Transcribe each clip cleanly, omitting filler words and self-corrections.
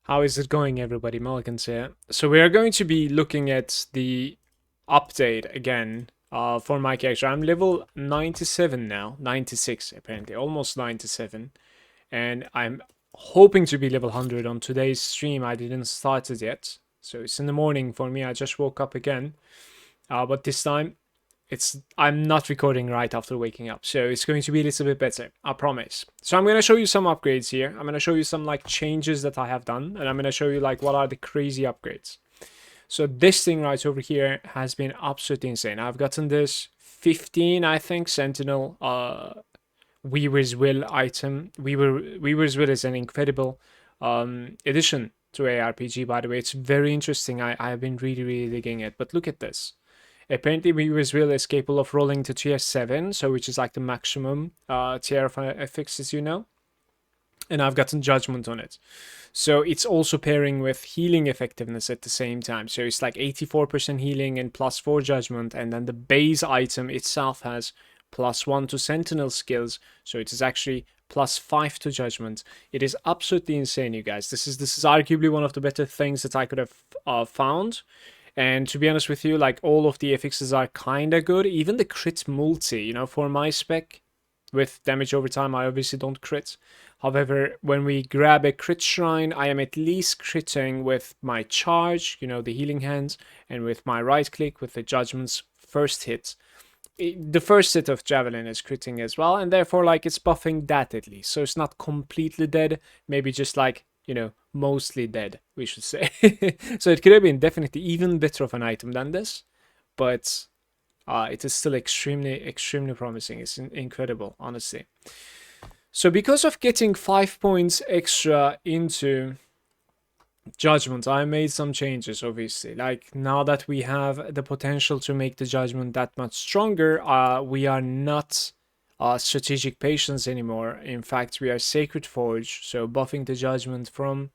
How is it going, everybody? Malagant here. So we are going to be looking at the update again for my character. I'm level 97 now, 96 apparently, almost 97, and I'm hoping to be level 100 on today's stream. I didn't start it yet, so it's in the morning for me. I just woke up again, but this time I'm not recording right after waking up, so it's going to be a little bit better, I promise. So I'm going to show you some upgrades here. I'm going to show you some like changes that I have done, and I'm going to show you like what are the crazy upgrades. So this thing right over here has been absolutely insane. I've gotten this 15, I think, Sentinel Weaver's Will item. Weaver's Will is an incredible addition to ARPG, by the way. It's very interesting. I have been really digging it. But look at this. Apparently, Weaver's Will is capable of rolling to tier 7, so which is like the maximum tier of affixes, you know. And I've gotten Judgment on it. So it's also pairing with healing effectiveness at the same time. So it's like 84% healing and +4 Judgment, and then the base item itself has +1 to Sentinel skills, so it is actually +5 to Judgment. It is absolutely insane, you guys. This is arguably one of the better things that I could have found. And to be honest with you, like all of the affixes are kinda good. Even the crit multi, you know, for my spec with damage over time, I obviously don't crit. However, when we grab a crit shrine, I am at least critting with my charge, you know, the healing hands, and with my right click with the judgment's first hit. The first hit of javelin is critting as well, and therefore like it's buffing that at least. So it's not completely dead, maybe just like, you know, mostly dead, we should say. So it could have been definitely even better of an item than this, but it is still extremely promising. It's incredible, honestly. So because of getting 5 points extra into Judgment, I made some changes, obviously. Like, now that we have the potential to make the Judgment that much stronger, we are not Strategic Patience anymore. In fact, we are Sacred Forge, so buffing the Judgment from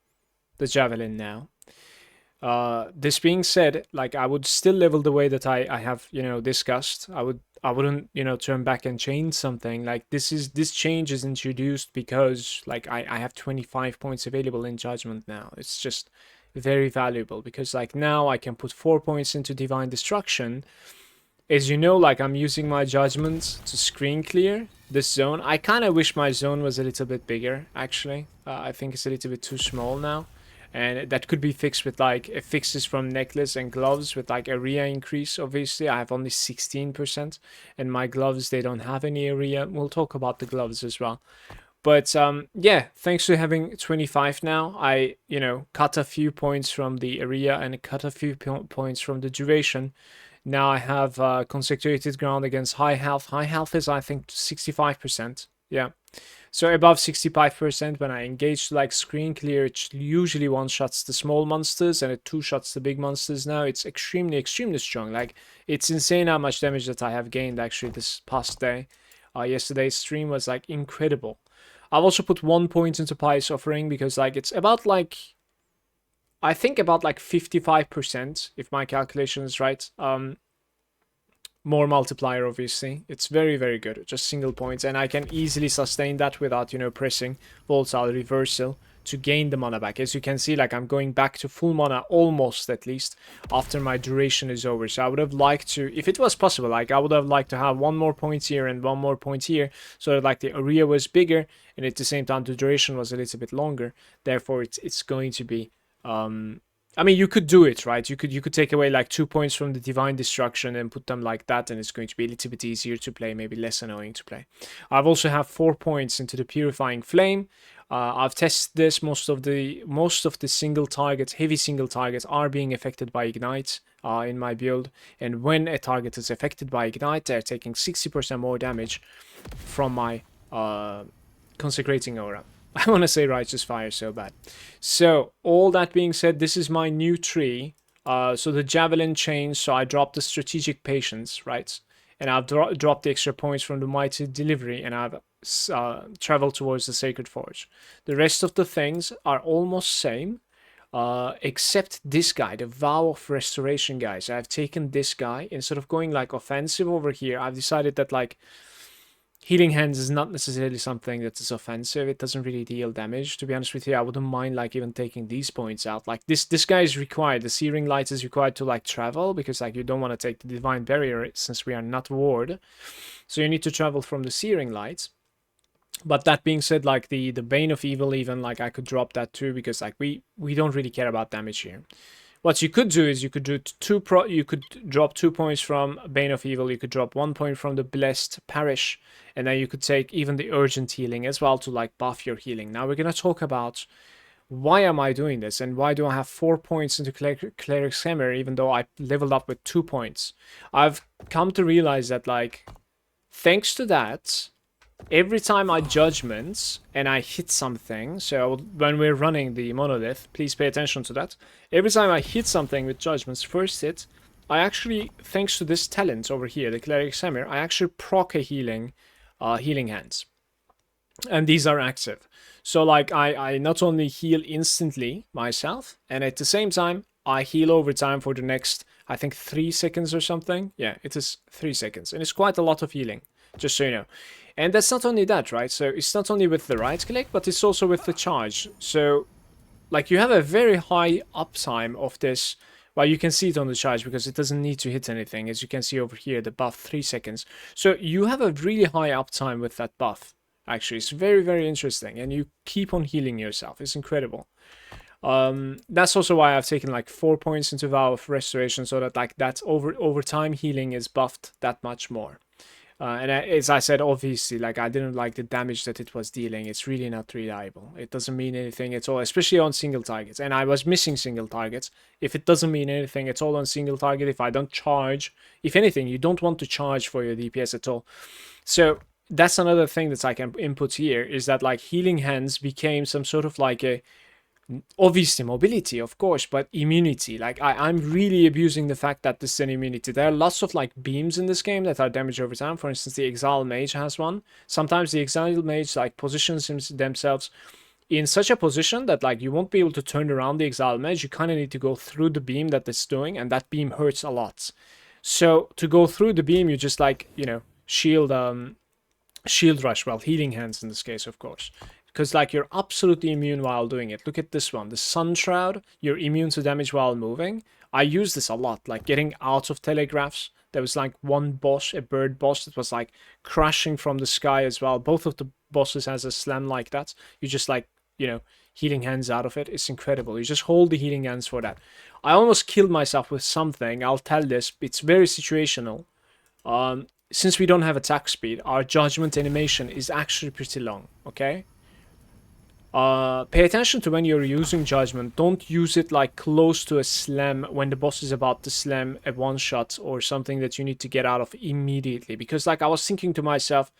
the Javelin now. This being said, like, I would still level the way that I have, you know, discussed. I wouldn't, you know, turn back and change something. Like, this change is introduced because like I have 25 points available in Judgment now. It's just very valuable because like now I can put 4 points into Divine Destruction. As you know, like I'm using my Judgment to screen clear this zone. I kind of wish my zone was a little bit bigger, actually. I think it's a little bit too small now. And that could be fixed with like fixes from necklace and gloves with like area increase. Obviously, I have only 16%, and my gloves, they don't have any area. We'll talk about the gloves as well. But yeah, thanks to having 25 now, I, you know, cut a few points from the area and cut a few points from the duration. Now I have consecrated ground against high health. High health is, I think, 65%. Yeah. So above 65%, when I engage to like screen clear, it usually one-shots the small monsters and it two-shots the big monsters now. It's extremely strong. Like, it's insane how much damage that I have gained actually this past day. Yesterday's stream was like incredible. I've also put 1 point into Pious Offering because like it's about like, I think about like 55%, if my calculation is right. More multiplier, obviously. It's very good, just single points, and I can easily sustain that without, you know, pressing volatile reversal to gain the mana back. As you can see, like I'm going back to full mana almost, at least, after my duration is over. So I would have liked to, if it was possible, like I would have liked to have 1 more point here and 1 more point here, so that like the area was bigger and at the same time the duration was a little bit longer. Therefore it's going to be I mean, you could do it, right? You could take away like 2 points from the Divine Destruction and put them like that, and it's going to be a little bit easier to play, maybe less annoying to play. I've also have 4 points into the Purifying Flame. I've tested this. Most of the single targets, heavy single targets, are being affected by Ignite in my build, and when a target is affected by Ignite, they're taking 60% more damage from my Consecrating Aura. I want to say Righteous Fire so bad. So, all that being said, this is my new tree. So the Javelin changed, so I dropped the Strategic Patience, right? And I've dropped the extra points from the Mighty Delivery, and I've traveled towards the Sacred Forge. The rest of the things are almost same, except this guy, the Vow of Restoration, guys. I've taken this guy. Instead of going like offensive over here, I've decided that like Healing Hands is not necessarily something that is offensive. It doesn't really deal damage. To be honest with you, I wouldn't mind like even taking these points out. Like this guy is required. The Searing Light is required to like travel because like you don't want to take the Divine Barrier since we are not ward. So you need to travel from the Searing Light. But that being said, like the Bane of Evil, even like I could drop that too because like we don't really care about damage here. What you could do is you could do you could drop 2 points from Bane of Evil, you could drop 1 point from the Blessed Parish, and then you could take even the Urgent Healing as well to like buff your healing. Now we're gonna talk about why am I doing this and why do I have 4 points into Cleric's Hammer even though I leveled up with 2 points. I've come to realize that like thanks to that, every time I judgments and I hit something, so when we're running the monolith, please pay attention to that. Every time I hit something with judgments, first hit, I actually, thanks to this talent over here, the Cleric's Hammer, I actually proc a healing hands. And these are active. So like I not only heal instantly myself, and at the same time, I heal over time for the next, I think 3 seconds or something. Yeah, it is 3 seconds. And it's quite a lot of healing, just so you know. And that's not only that, right? So it's not only with the right click, but it's also with the charge. So like you have a very high uptime of this. Well, you can see it on the charge because it doesn't need to hit anything. As you can see over here, the buff 3 seconds. So you have a really high uptime with that buff. Actually, it's very, very interesting. And you keep on healing yourself. It's incredible. That's also why I've taken like 4 points into Vow of Restoration so that like that over time healing is buffed that much more. And as I said, obviously, like I didn't like the damage that it was dealing. It's really not reliable. It doesn't mean anything at all, especially on single targets. And I was missing single targets. If it doesn't mean anything at all on single target, if I don't charge, if anything, you don't want to charge for your DPS at all. So that's another thing that I can input here is that like Healing Hands became some sort of like a obviously mobility, of course, but immunity. Like I'm really abusing the fact that this is an immunity. There are lots of like beams in this game that are damage over time. For instance, the Exile Mage has one. Sometimes the Exile Mage like positions themselves in such a position that like you won't be able to turn around the Exile Mage. You kind of need to go through the beam that it's doing, and that beam hurts a lot. So to go through the beam, you just like, you know, shield rush, well, Healing Hands in this case, of course. Because like you're absolutely immune while doing it. Look at this one, the Sun Shroud. You're immune to damage while moving. I use this a lot, like getting out of telegraphs. There was like one boss, a bird boss, that was like crashing from the sky as well. Both of the bosses has a slam like that. You just like, you know, Healing Hands out of it. It's incredible. You just hold the Healing Hands for that. I almost killed myself with something. I'll tell this. It's very situational. Since we don't have attack speed, our judgment animation is actually pretty long, okay? Pay attention to when you're using judgment. Don't use it like close to a slam when the boss is about to slam a one shot or something that you need to get out of immediately. Because like I was thinking to myself,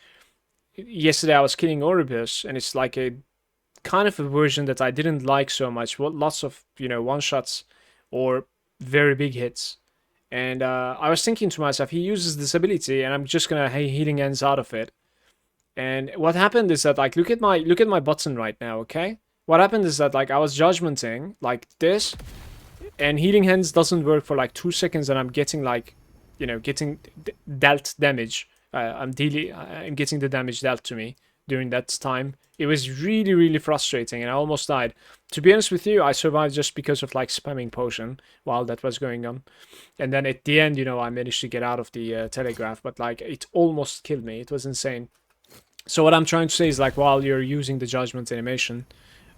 yesterday I was killing Orbis, and it's like a kind of a version that I didn't like so much. Lots of, you know, one shots or very big hits. And I was thinking to myself, he uses this ability and I'm just gonna Healing Hands out of it. And what happened is that like look at my button right now, okay? What happened is that like I was judgmenting like this, and Healing Hands doesn't work for like 2 seconds, and I'm getting like, you know, getting dealt damage. I'm getting the damage dealt to me during that time. It was really, really frustrating, and I almost died. To be honest with you, I survived just because of like spamming potion while that was going on. And then at the end, you know, I managed to get out of the telegraph, but like it almost killed me. It was insane. So what I'm trying to say is like while you're using the judgment animation,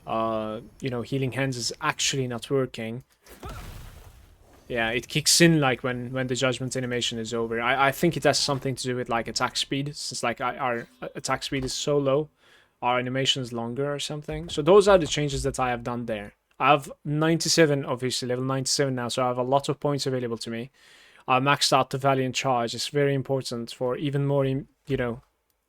you know, Healing Hands is actually not working. Yeah, it kicks in like when the judgment animation is over. I think it has something to do with like attack speed, since like our attack speed is so low, our animation is longer or something. So those are the changes that I have done there. I have 97, obviously level 97 now, so I have a lot of points available to me. I maxed out the Valiant Charge. It's very important for even more, you know,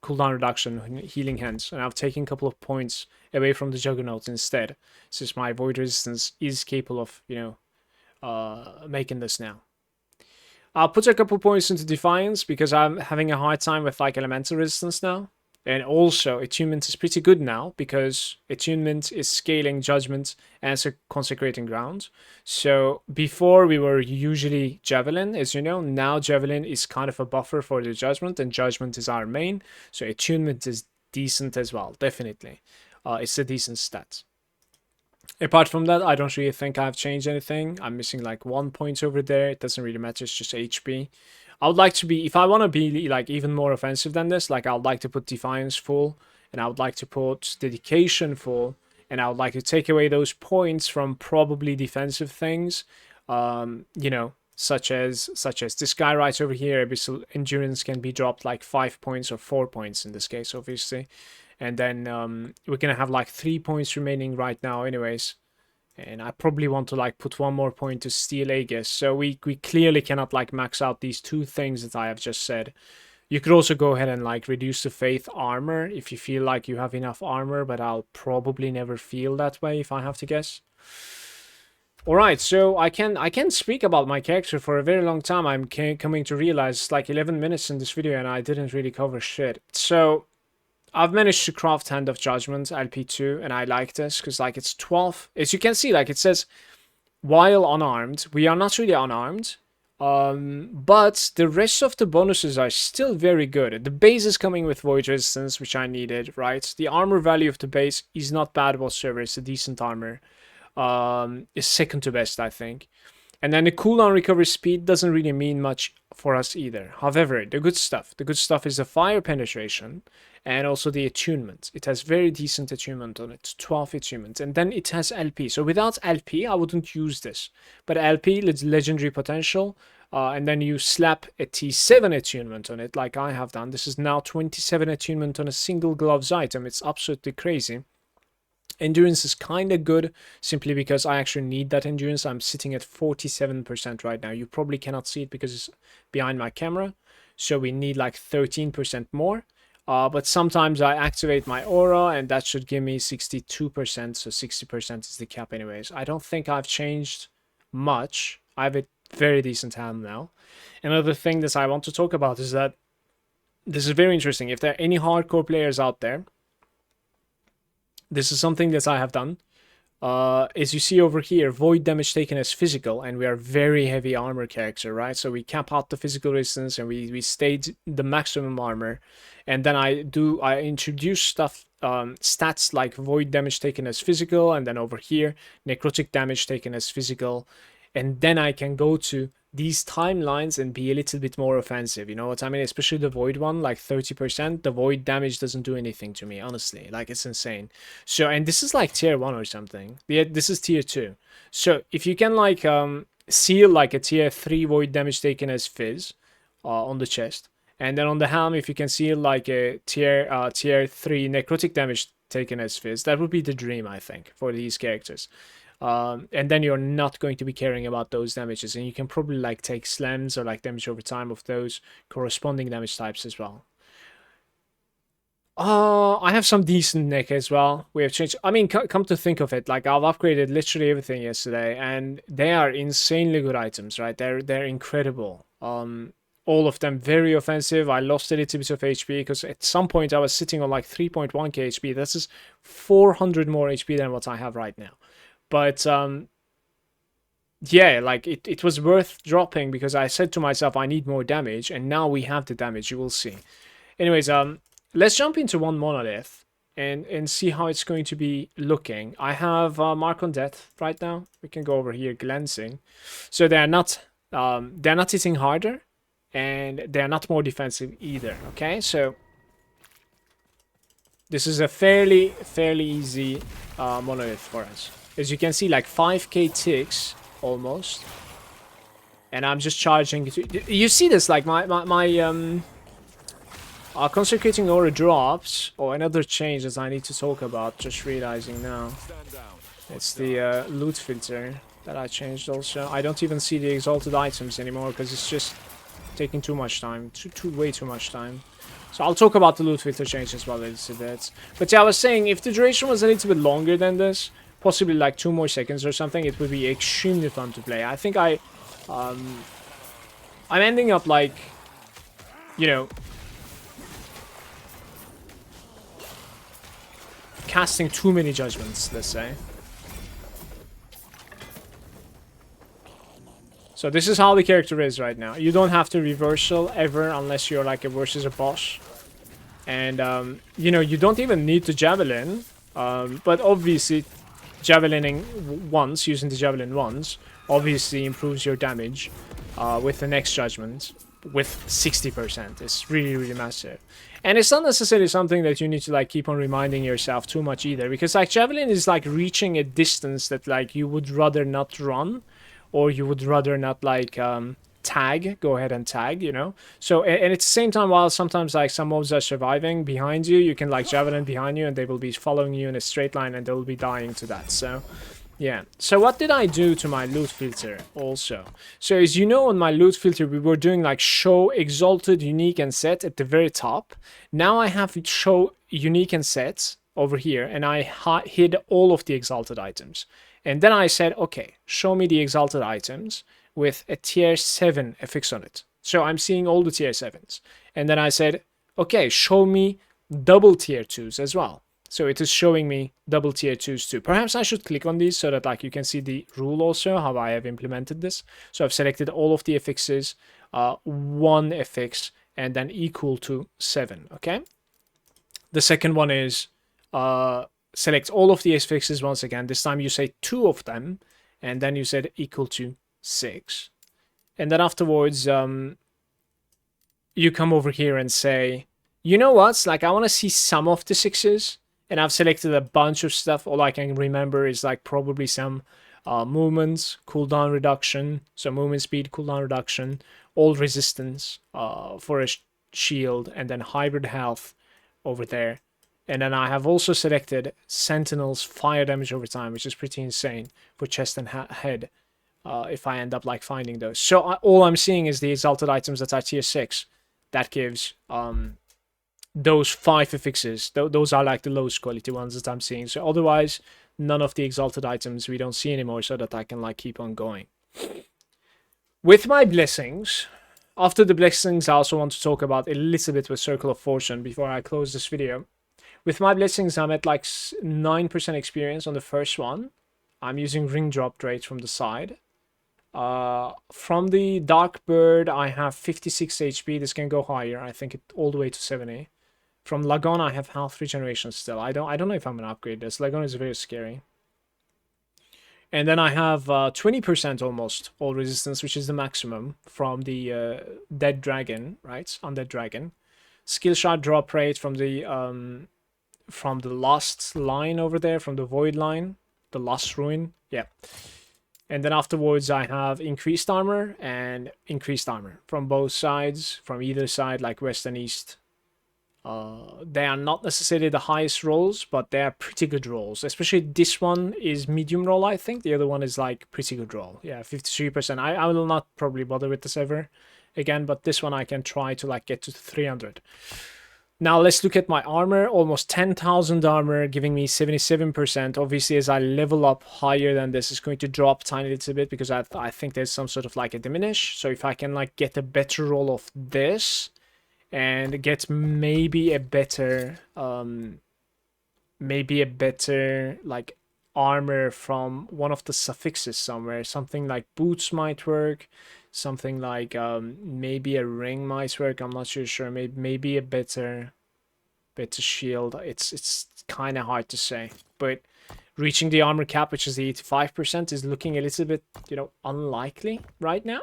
cooldown reduction, Healing Hands, and I've taken a couple of points away from the Juggernaut instead, since my Void Resistance is capable of, you know, making this now. I'll put a couple points into Defiance because I'm having a hard time with like Elemental Resistance now. And also, attunement is pretty good now because attunement is scaling judgment as a consecrating ground. So before we were usually javelin, as you know, now javelin is kind of a buffer for the judgment, and judgment is our main. So attunement is decent as well, definitely. It's a decent stat. Apart from that, I don't really think I've changed anything. I'm missing like 1 point over there. It doesn't really matter. It's just HP. I would like to be, if I want to be like even more offensive than this, like I would like to put Defiance full, and I would like to put Dedication full, and I would like to take away those points from probably defensive things, you know, such as this guy right over here. Abyssal Endurance can be dropped like 5 points or 4 points in this case, obviously. And then we're gonna have like 3 points remaining right now anyways. And I probably want to like put 1 more point to steal Aegis. So we clearly cannot like max out these 2 things that I have just said. You could also go ahead and like reduce the Faith armor if you feel like you have enough armor, but I'll probably never feel that way if I have to guess. Alright, so I can speak about my character for a very long time. I'm coming to realize it's like 11 minutes in this video and I didn't really cover shit. So I've managed to craft Hand of Judgment, LP2, and I like this because like it's 12. As you can see, like it says, while unarmed. We are not really unarmed, but the rest of the bonuses are still very good. The base is coming with Void Resistance, which I needed, right? The armor value of the base is not bad whatsoever. It's a decent armor. It's second to best, I think. And then the cooldown recovery speed doesn't really mean much for us either. However, the good stuff is the fire penetration and also the attunement. It has very decent attunement on it, 12 attunement, and then it has LP. So without LP, I wouldn't use this. But LP, legendary potential, and then you slap a T7 attunement on it like I have done. This is now 27 attunement on a single gloves item. It's absolutely crazy. Endurance is kind of good simply because I actually need that endurance. I'm sitting at 47% right now. You probably cannot see it because it's behind my camera. So we need like 13% more. But sometimes I activate my aura and that should give me 62%. So 60% is the cap anyways. I don't think I've changed much. I have a very decent hand now. Another thing that I want to talk about is that this is very interesting. If there are any hardcore players out there, this is something that I have done. As you see over here, void damage taken as physical, and we are very heavy armor character, right? So we cap out the physical resistance and we stayed the maximum armor. And then I introduce stuff, stats like void damage taken as physical, and then over here, necrotic damage taken as physical. And then I can go to these timelines and be a little bit more offensive, you know what I mean? Especially the void one, like 30%. The void damage doesn't do anything to me, honestly. Like, it's insane. So, and this is like tier 1 or something. Yeah, this is tier 2. So if you can like seal like a tier 3 void damage taken as fizz on the chest, and then on the helm, if you can seal like a tier 3 necrotic damage taken as fizz, that would be the dream, I think, for these characters. And then you're not going to be caring about those damages, and you can probably like take slams or like damage over time of those corresponding damage types as well. I have some decent neck as well. We have changed. I mean, come to think of it, like I've upgraded literally everything yesterday, and they are insanely good items, right? They're incredible. All of them very offensive. I lost a little bit of HP because at some point I was sitting on like 3.1k HP. This is 400 more HP than what I have right now. But yeah, like it was worth dropping because I said to myself I need more damage, and now we have the damage. You will see. Anyways, let's jump into one monolith and see how it's going to be looking. I have Mark on Death right now. We can go over here glancing. So they're not hitting harder, and they're not more defensive either. Okay, so this is a fairly easy monolith for us. As you can see, like 5k ticks almost, and I'm just charging. You see this, like my consecrating aura drops. Or another change that I need to talk about. Just realizing now, it's the loot filter that I changed. Also, I don't even see the exalted items anymore because it's just taking too much time, way too much time. So I'll talk about the loot filter change as well a little bit. But yeah, I was saying if the duration was a little bit longer than this, possibly like 2 more seconds or something, it would be extremely fun to play. I think I'm ending up like, you know, casting too many judgments, let's say. So this is how the character is right now. You don't have to reversal ever unless you're like a versus a boss. And, you know, you don't even need to javelin. But obviously, javelining once, using the javelin once, obviously improves your damage with the next judgment with 60%. It's really, really massive. And it's not necessarily something that you need to like keep on reminding yourself too much either. Because like javelin is like reaching a distance that like you would rather not run. Or you would rather not like tag, go ahead and tag, you know. So and at the same time, while sometimes like some mobs are surviving behind you, you can like javelin behind you and they will be following you in a straight line and they will be dying to that. So yeah. So what did I do to my loot filter also? So as you know, on my loot filter we were doing like show exalted, unique, and set at the very top. Now I have show unique and set over here, and I hid all of the exalted items. And then I said, okay, show me the exalted items with a tier 7 affix on it. So I'm seeing all the tier 7s. And then I said, okay, show me double tier 2s as well. So it is showing me double tier 2s too. Perhaps I should click on these so that like you can see the rule also, how I have implemented this. So I've selected all of the affixes, one affix, and then equal to 7, okay? The second one is... select all of the affixes once again. This time you say 2 of them, and then you said equal to 6. And then afterwards, you come over here and say, you know what? Like, I want to see some of the 6s, and I've selected a bunch of stuff. All I can remember is like probably some movements, cooldown reduction, so movement speed, cooldown reduction, all resistance for a shield, and then hybrid health over there. And then I have also selected Sentinel's fire damage over time, which is pretty insane for chest and head, if I end up like finding those. So all I'm seeing is the exalted items that are tier 6. That gives those 5 affixes. Those are like the lowest quality ones that I'm seeing. So otherwise, none of the exalted items we don't see anymore, so that I can like keep on going. With my blessings, after the blessings, I also want to talk about a little bit with Circle of Fortune before I close this video. With my blessings, I'm at like 9% experience on the first one. I'm using ring drop rate from the side. From the Dark Bird, I have 56 HP. This can go higher. I think it all the way to 70. From Lagon, I have health regeneration still. I don't know if I'm gonna upgrade this. Lagon is very scary. And then I have 20% almost all resistance, which is the maximum from the Dead Dragon, right? Undead Dragon. Skill shot drop rate from the last line over there, from the void line, the last ruin, yeah. And then afterwards I have increased armor and increased armor from both sides, from either side, like west and east. They are not necessarily the highest rolls, but they are pretty good rolls. Especially this one is medium roll, I think. The other one is like pretty good roll. Yeah, 53%. I will not probably bother with this ever again, but this one I can try to like get to 300. Now let's look at my armor. Almost 10,000 armor, giving me 77%. Obviously, as I level up higher than this, it's going to drop a tiny little bit because I think there's some sort of like a diminish. So if I can like get a better roll of this and get maybe a better like armor from one of the suffixes somewhere, something like boots might work. Something like maybe a ring might work. I'm not sure. Maybe a better shield. It's kind of hard to say. But reaching the armor cap, which is the 85%, is looking a little bit, you know, unlikely right now.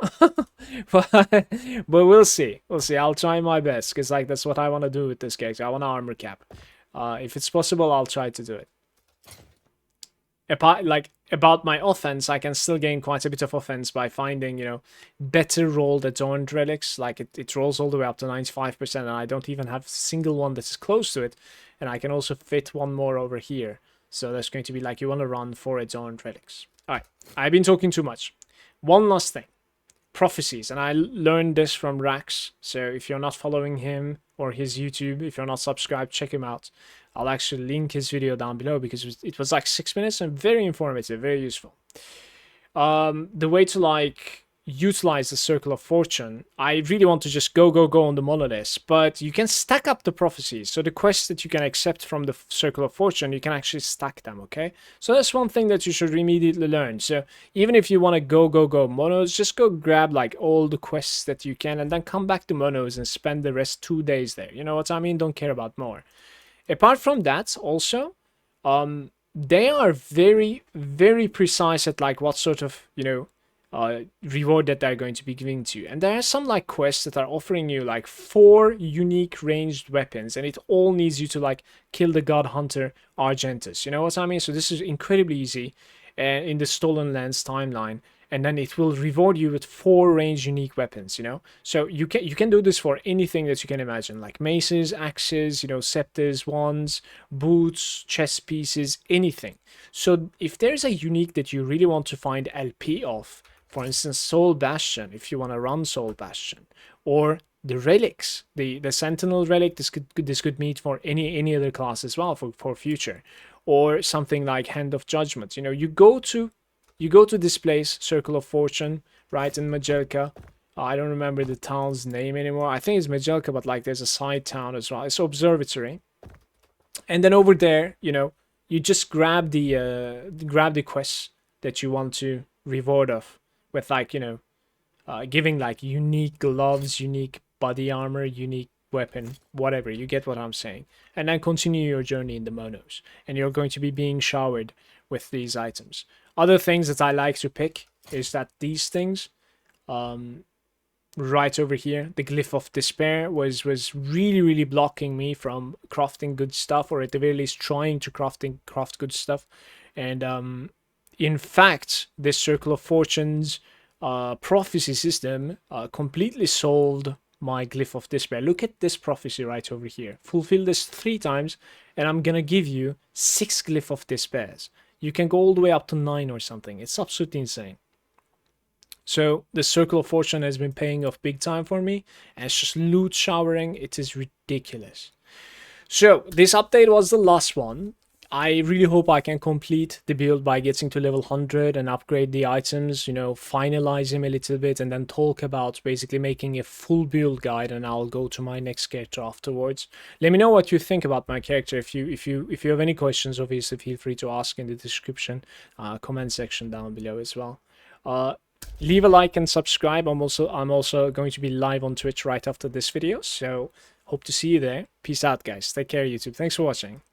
but we'll see. We'll see. I'll try my best because like that's what I want to do with this character. I want an armor cap. If it's possible, I'll try to do it. About my offense, I can still gain quite a bit of offense by finding, you know, better rolled adorned relics. Like it rolls all the way up to 95%, and I don't even have a single one that is close to it. And I can also fit one more over here. So that's going to be like you want to run 4 adorned relics. Alright, I've been talking too much. One last thing. Prophecies, and I learned this from Rax. So if you're not following him or his YouTube, if you're not subscribed, check him out. I'll actually link his video down below because it was like 6 minutes and very informative, very useful. The way to like, utilize the Circle of Fortune, I really want to just go on the monoliths, but you can stack up the prophecies. So the quests that you can accept from the Circle of Fortune, you can actually stack them, okay? So that's one thing that you should immediately learn. So even if you want to go monos, just go grab like all the quests that you can and then come back to monos and spend the rest 2 days there. You know what I mean? Don't care about more. Apart from that, also, they are very, very precise at like what sort of, reward that they're going to be giving to you. And there are some like quests that are offering you like 4 unique ranged weapons, and it all needs you to like kill the God Hunter Argentus. You know what I mean? So this is incredibly easy in the Stolen Lands timeline. And then it will reward you with 4 range unique weapons, So you can do this for anything that you can imagine, like maces, axes, scepters, wands, boots, chess pieces, anything. So if there's a unique that you really want to find LP of, for instance, Soul Bastion, if you want to run Soul Bastion, or the relics, the Sentinel relic, this could meet for any other class as well for future, or something like Hand of Judgment. You go to this place, Circle of Fortune, right, in Majelka. I don't remember the town's name anymore. I think it's Majelka, but like there's a side town as well. It's Observatory. And then over there, you just grab the quests that you want to reward of with like, giving like unique gloves, unique body armor, unique weapon, whatever. You get what I'm saying. And then continue your journey in the monos. And you're going to be being showered with these items. Other things that I like to pick is that these things, right over here, the Glyph of Despair was really, really blocking me from crafting good stuff, or at the very least trying to craft good stuff. And in fact, this Circle of Fortunes prophecy system completely solved my Glyph of Despair. Look at this prophecy right over here. Fulfill this 3 times, and I'm gonna give you 6 Glyph of Despairs. You can go all the way up to 9 or something. It's absolutely insane. So the Circle of Fortune has been paying off big time for me, and it's just loot showering. It is ridiculous. So this update was the last one. I really hope I can complete the build by getting to level 100 and upgrade the items, finalize them a little bit, and then talk about basically making a full build guide, and I'll go to my next character afterwards. Let me know what you think about my character. If you have any questions, obviously feel free to ask in the description, comment section down below as well. Leave a like and subscribe. I'm also going to be live on Twitch right after this video, so hope to see you there. Peace out, guys. Take care, YouTube. Thanks for watching.